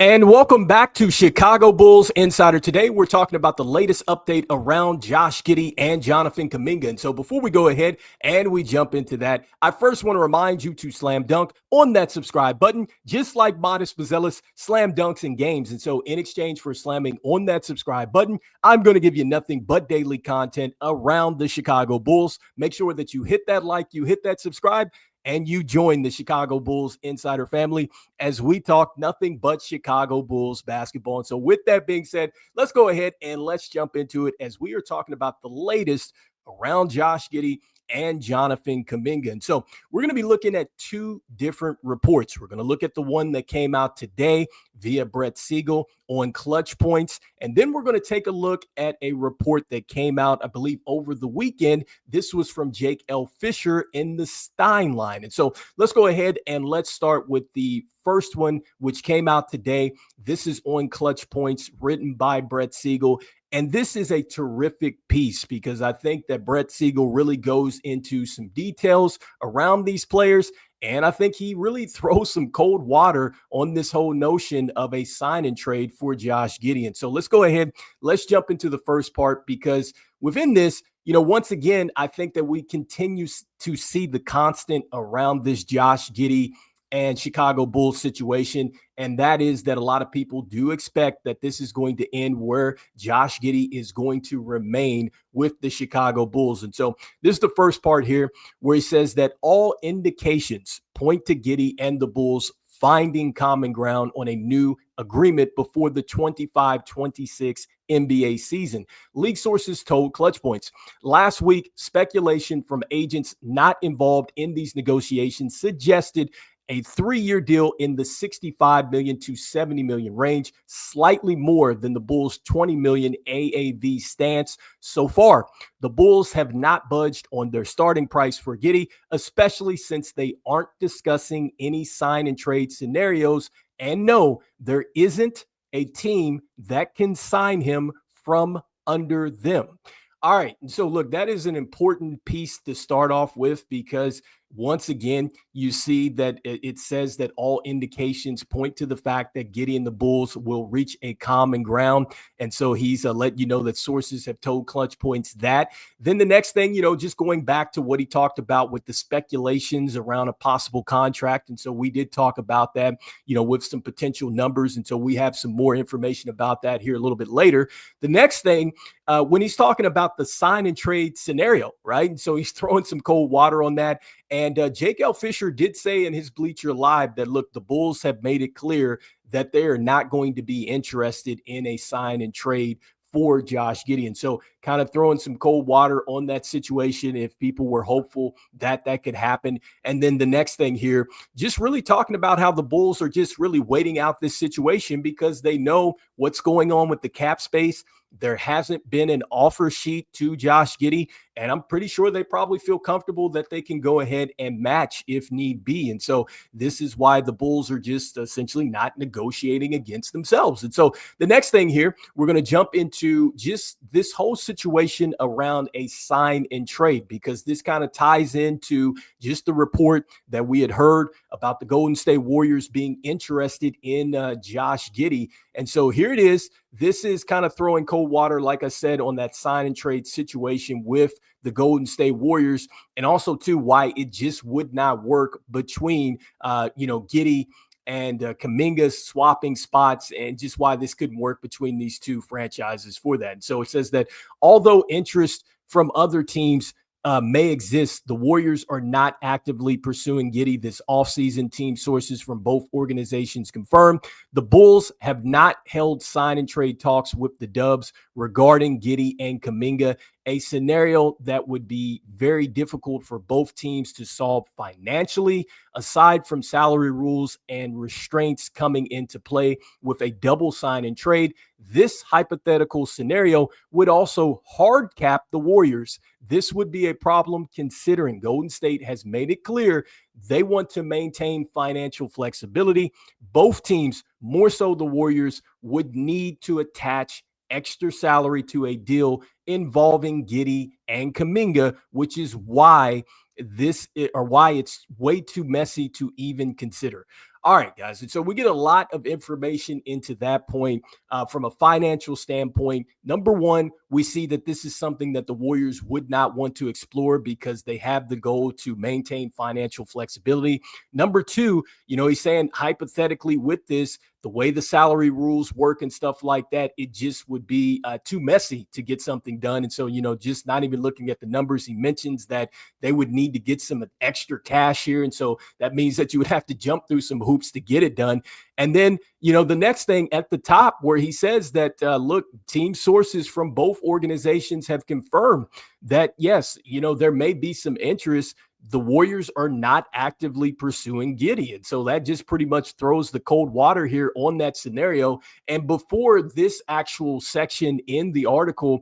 And welcome back to Chicago Bulls Insider. Today, we're talking about the latest update around Josh Giddey and Jonathan Kuminga. And so before we go ahead and we jump into that, I first want to remind you to slam dunk on that subscribe button, just like Modest Mazelis slam dunks in games. And so in exchange for slamming on that subscribe button, I'm going to give you nothing but daily content around the Chicago Bulls. Make sure that you hit that like, you hit that subscribe, and you join the Chicago Bulls Insider family as we talk nothing but Chicago Bulls basketball. And so with that being said, let's go ahead and let's jump into it as we are talking about the latest around Josh Giddey and Jonathan Kuminga. And so we're going to be looking at two different reports. We're going to look at the one that came out today via Brett Siegel on ClutchPoints. And then we're going to take a look at a report that came out, I believe, over the weekend. This was from Jake L. Fisher in the Stein Line. And so let's go ahead and let's start with the first one, which came out today. This is on ClutchPoints, written by Brett Siegel. And this is a terrific piece because I think that Brett Siegel really goes into some details around these players. And I think he really throws some cold water on this whole notion of a sign and trade for Josh Giddey. And so let's go ahead. Let's jump into the first part because within this, once again, I think that we continue to see the constant around this Josh Giddey and Chicago Bulls situation. And that is that a lot of people do expect that this is going to end where Josh Giddey is going to remain with the Chicago Bulls. And so this is the first part here where he says that all indications point to Giddey and the Bulls finding common ground on a new agreement before the 25-26 NBA season. League sources told ClutchPoints. Last week, speculation from agents not involved in these negotiations suggested a 3-year deal in the $65 million to $70 million range, slightly more than the Bulls' $20 million AAV stance. So far, the Bulls have not budged on their starting price for Giddey, especially since they aren't discussing any sign and trade scenarios. And no, there isn't a team that can sign him from under them. All right. So look, that is an important piece to start off with because once again, you see that it says that all indications point to the fact that Giddey and the Bulls will reach a common ground. And so he's let you know that sources have told ClutchPoints that. Then the next thing, just going back to what he talked about with the speculations around a possible contract. And so we did talk about that, with some potential numbers. And so we have some more information about that here a little bit later. The next thing, when he's talking about the sign and trade scenario, right? And so he's throwing some cold water on that. And Jake L. Fisher did say in his Bleacher Live that, look, the Bulls have made it clear that they are not going to be interested in a sign and trade for Josh Giddey. And so kind of throwing some cold water on that situation if people were hopeful that that could happen. And then the next thing here, just really talking about how the Bulls are just really waiting out this situation because they know what's going on with the cap space. There hasn't been an offer sheet to Josh Giddey, and I'm pretty sure they probably feel comfortable that they can go ahead and match if need be. And so this is why the Bulls are just essentially not negotiating against themselves. And so the next thing here, we're going to jump into just this whole situation around a sign and trade because this kind of ties into just the report that we had heard about the Golden State Warriors being interested in Josh Giddey. And so here it is. This is kind of throwing cold water, like I said, on that sign and trade situation with the Golden State Warriors, and also too why it just would not work between Giddey and Kuminga swapping spots, and just why this couldn't work between these two franchises for that. And so it says that although interest from other teams may exist, the Warriors are not actively pursuing Giddey this offseason. Team sources from both organizations confirm the Bulls have not held sign and trade talks with the Dubs regarding Giddey and Kuminga, a scenario that would be very difficult for both teams to solve financially, aside from salary rules and restraints coming into play with a double sign and trade. This hypothetical scenario would also hard cap the Warriors. This would be a problem considering Golden State has made it clear they want to maintain financial flexibility. Both teams, more so the Warriors, would need to attach extra salary to a deal involving Giddey and Kuminga, which is why it's way too messy to even consider. All right, guys. And so we get a lot of information into that point from a financial standpoint. Number one, we see that this is something that the Warriors would not want to explore because they have the goal to maintain financial flexibility. Number two, he's saying hypothetically with this, the way the salary rules work and stuff like that, it just would be too messy to get something done. And so, just not even looking at the numbers, he mentions that they would need to get some extra cash here. And so that means that you would have to jump through some hoops to get it done. And then, the next thing at the top where he says that, look, team sources from both organizations have confirmed that, yes, there may be some interest. The Warriors are not actively pursuing Giddey. And so that just pretty much throws the cold water here on that scenario. And before this actual section in the article,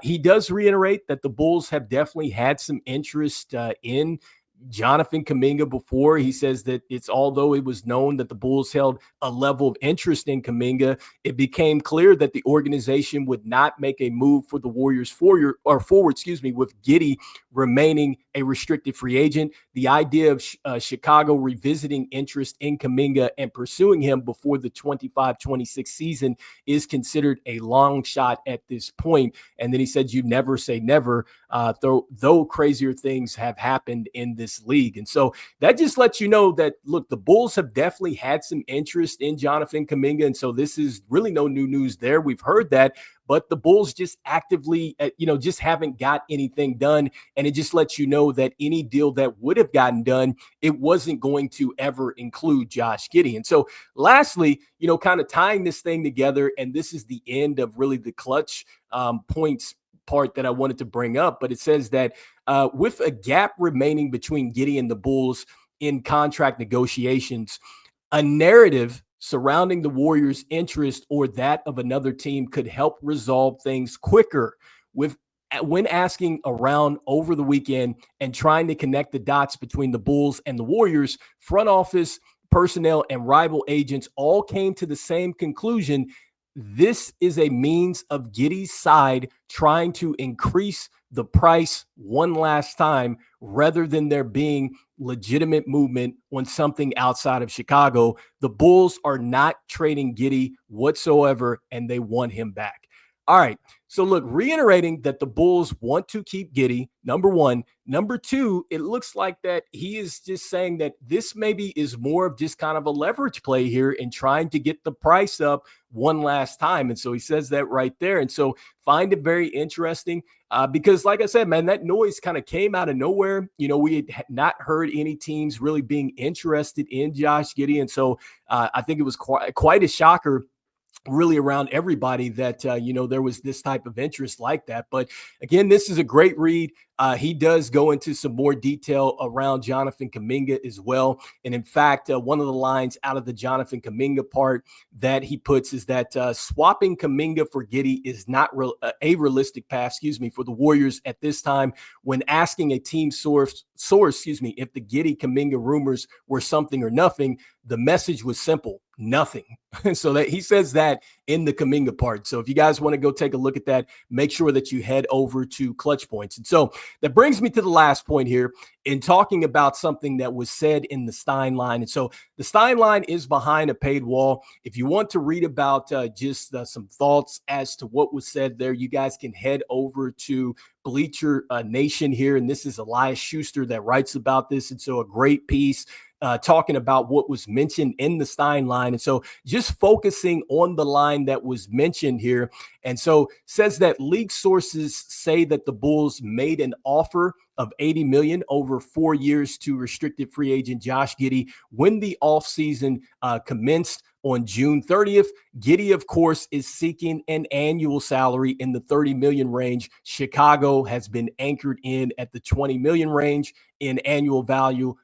he does reiterate that the Bulls have definitely had some interest in Jonathan Kuminga before. He says that although it was known that the Bulls held a level of interest in Kuminga, it became clear that the organization would not make a move for the Warriors forward, with Giddey remaining a restricted free agent. The idea of Chicago revisiting interest in Kuminga and pursuing him before the 25-26 season is considered a long shot at this point. And then he said, you never say never, though crazier things have happened in this league. And so that just lets you know that, look, the Bulls have definitely had some interest in Jonathan Kuminga. And so this is really no new news there. We've heard that, but the Bulls just actively, just haven't got anything done. And it just lets you know that any deal that would have gotten done, it wasn't going to ever include Josh Giddey. And so lastly, kind of tying this thing together, and this is the end of really the clutch points part that I wanted to bring up, but it says that with a gap remaining between Giddey and the Bulls in contract negotiations, a narrative surrounding the Warriors' interest or that of another team could help resolve things quicker. When asking around over the weekend and trying to connect the dots between the Bulls and the Warriors, front office, personnel, and rival agents all came to the same conclusion. This is a means of Giddey's side trying to increase the price one last time rather than there being legitimate movement on something outside of Chicago. The Bulls are not trading Giddey whatsoever, and they want him back. All right. So look, reiterating that the Bulls want to keep Giddey, number one. Number two, it looks like that he is just saying that this maybe is more of just kind of a leverage play here in trying to get the price up one last time. And so he says that right there. And so find it very interesting because like I said, man, that noise kind of came out of nowhere. We had not heard any teams really being interested in Josh Giddey. And so I think it was quite a shocker really around everybody that, there was this type of interest like that. But again, this is a great read. He does go into some more detail around Jonathan Kuminga as well. And in fact, one of the lines out of the Jonathan Kuminga part that he puts is that swapping Kuminga for Giddey is not a realistic path, for the Warriors at this time. When asking a team source, if the Giddey Kuminga rumors were something or nothing, the message was simple: nothing. So that he says that in the Kuminga part. So if you guys want to go take a look at that, make sure that you head over to ClutchPoints. And so that brings me to the last point here in talking about something that was said in the Stein Line. And so the Stein Line is behind a paid wall. If you want to read about just some thoughts as to what was said there, you guys can head over to Bleacher Nation here. And this is Elias Schuster that writes about this. And so a great piece talking about what was mentioned in the Stein Line. And so just focusing on the line that was mentioned here. And so says that league sources say that the Bulls made an offer of $80 million over 4 years to restricted free agent Josh Giddey when the offseason commenced on June 30th. Giddey, of course, is seeking an annual salary in the $30 million range. Chicago has been anchored in at the $20 million range in annual value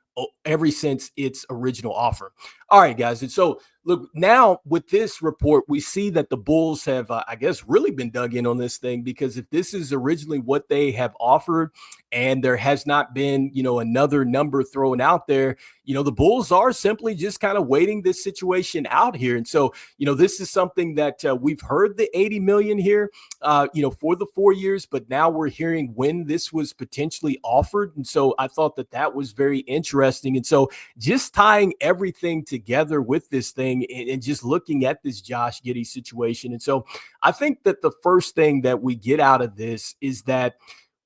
ever since its original offer. All right, guys. And so look, now with this report, we see that the Bulls have, really been dug in on this thing, because if this is originally what they have offered and there has not been, another number thrown out there, the Bulls are simply just kind of waiting this situation out here. And so, this is something that we've heard the $80 million here, for the 4 years, but now we're hearing when this was potentially offered. And so I thought that was very interesting. And so just tying everything together with this thing and just looking at this Josh Giddey situation. And so I think that the first thing that we get out of this is that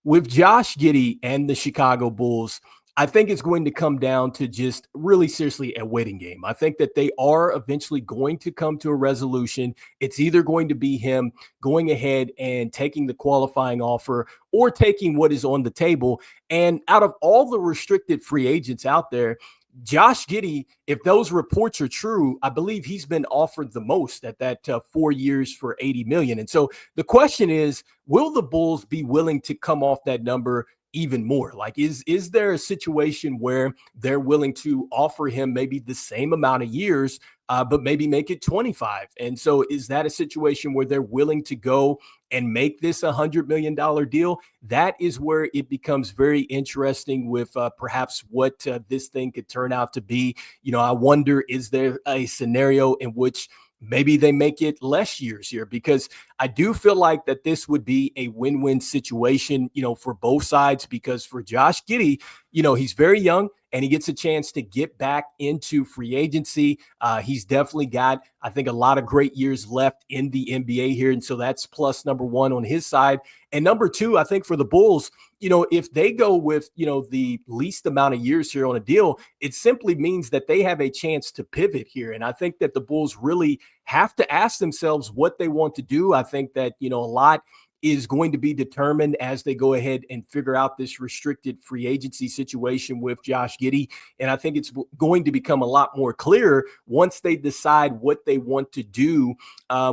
with Josh Giddey and the Chicago Bulls, I think it's going to come down to just really seriously a waiting game. I think that they are eventually going to come to a resolution. It's either going to be him going ahead and taking the qualifying offer or taking what is on the table. And out of all the restricted free agents out there, Josh Giddey, if those reports are true, I believe he's been offered the most at that 4 years for $80 million. And so the question is, will the Bulls be willing to come off that number even more? Like, is there a situation where they're willing to offer him maybe the same amount of years, but maybe make it 25? And so is that a situation where they're willing to go and make this $100 million deal? That is where it becomes very interesting with perhaps what this thing could turn out to be. I wonder, is there a scenario in which maybe they make it less years here? Because I do feel like that this would be a win-win situation, for both sides, because for Josh Giddey, he's very young and he gets a chance to get back into free agency. He's definitely got, I think, a lot of great years left in the NBA here. And so that's plus number one on his side. And number two, I think for the Bulls, if they go with, the least amount of years here on a deal, it simply means that they have a chance to pivot here. And I think that the Bulls really have to ask themselves what they want to do. I think that, a lot is going to be determined as they go ahead and figure out this restricted free agency situation with Josh Giddey. And I think it's going to become a lot more clear once they decide what they want to do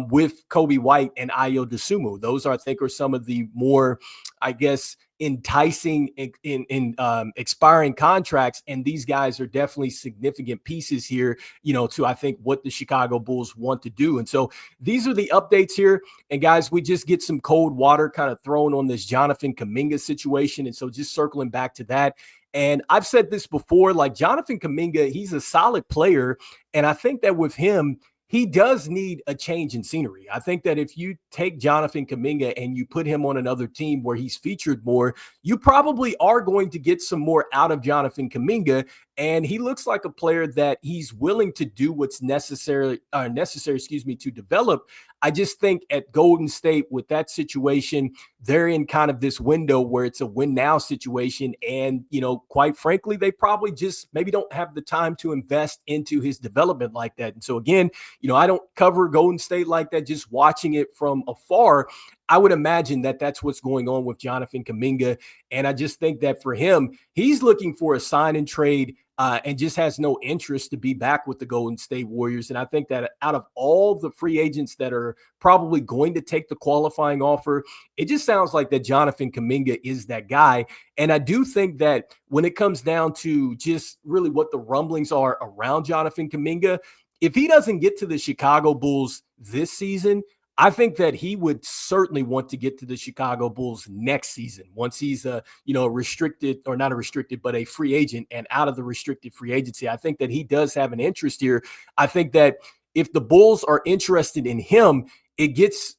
with Kobe White and Ayo Dosunmu. Those I think are some of the more, I guess, enticing in expiring contracts, and these guys are definitely significant pieces here, to I think what the Chicago Bulls want to do. And so these are the updates here. And guys, we just get some cold water kind of thrown on this Jonathan Kuminga situation. And so just circling back to that. And I've said this before, like Jonathan Kuminga, he's a solid player. And I think that with him, he does need a change in scenery. I think that if you take Jonathan Kuminga and you put him on another team where he's featured more, you probably are going to get some more out of Jonathan Kuminga. And he looks like a player that he's willing to do what's necessary, to develop. I just think at Golden State with that situation, they're in kind of this window where it's a win now situation. And, quite frankly, they probably just maybe don't have the time to invest into his development like that. And so again, I don't cover Golden State like that, just watching it from afar. I would imagine that that's what's going on with Jonathan Kuminga. And I just think that for him, he's looking for a sign and trade and just has no interest to be back with the Golden State Warriors. And I think that out of all the free agents that are probably going to take the qualifying offer, it just sounds like that Jonathan Kuminga is that guy. And I do think that when it comes down to just really what the rumblings are around Jonathan Kuminga, if he doesn't get to the Chicago Bulls this season, I think that he would certainly want to get to the Chicago Bulls next season once he's restricted, or not a restricted, but a free agent and out of the restricted free agency. I think that he does have an interest here. I think that if the Bulls are interested in him, it gets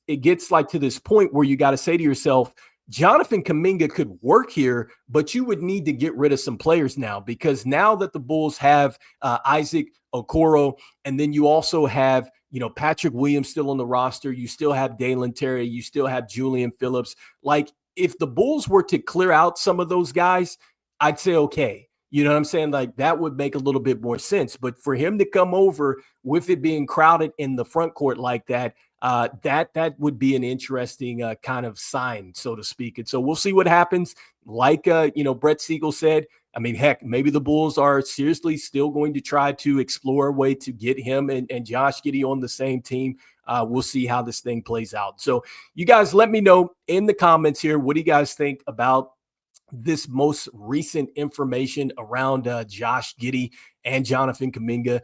like to this point where you got to say to yourself, Jonathan Kuminga could work here, but you would need to get rid of some players now, because now that the Bulls have Isaac Okoro, and then you also have Patrick Williams still on the roster. You still have Dalen Terry. You still have Julian Phillips. Like, if the Bulls were to clear out some of those guys, I'd say, okay. You know what I'm saying? Like, that would make a little bit more sense. But for him to come over with it being crowded in the front court like that, that would be an interesting kind of sign, so to speak. And so we'll see what happens. Like, Brett Siegel said, I mean, heck, maybe the Bulls are seriously still going to try to explore a way to get him and Josh Giddey on the same team. We'll see how this thing plays out. So you guys let me know in the comments here, what do you guys think about this most recent information around Josh Giddey and Jonathan Kuminga?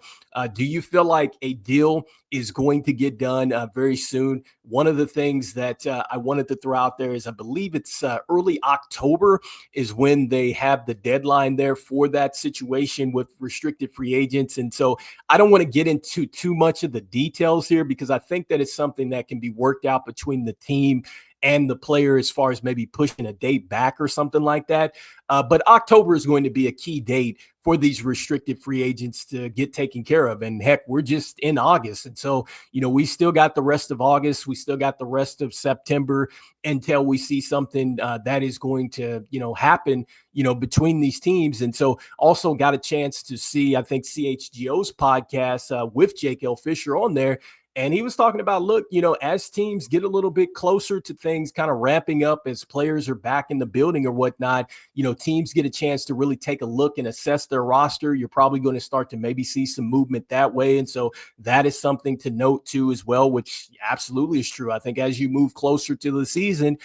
Do you feel like a deal is going to get done very soon? One of the things that I wanted to throw out there is I believe it's early October is when they have the deadline there for that situation with restricted free agents. And so I don't want to get into too much of the details here, because I think that it's something that can be worked out between the team and the player as far as maybe pushing a date back or something like that. But October is going to be a key date for these restricted free agents to get taken care of. And heck, we're just in August. And so, we still got the rest of August. We still got the rest of September until we see something that is going to, happen, between these teams. And so also got a chance to see, I think, CHGO's podcast with Jake L. Fisher on there. And he was talking about, look, as teams get a little bit closer to things kind of ramping up, as players are back in the building or whatnot, teams get a chance to really take a look and assess their roster. You're probably going to start to maybe see some movement that way. And so that is something to note too as well, which absolutely is true. I think as you move closer to the season,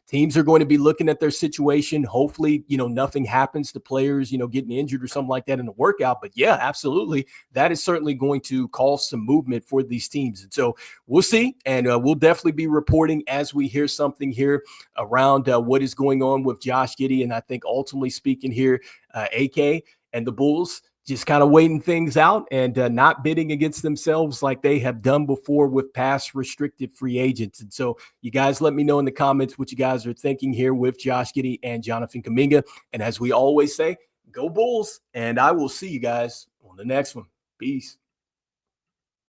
teams are going to be looking at their situation. Hopefully, nothing happens to players, getting injured or something like that in the workout. But yeah, absolutely. That is certainly going to cause some movement for these teams. And so we'll see. And we'll definitely be reporting as we hear something here around what is going on with Josh Giddey. And I think ultimately speaking here, AK and the Bulls just kind of waiting things out and not bidding against themselves like they have done before with past restricted free agents. And so you guys let me know in the comments what you guys are thinking here with Josh Giddey and Jonathan Kuminga. And as we always say, go Bulls. And I will see you guys on the next one. Peace.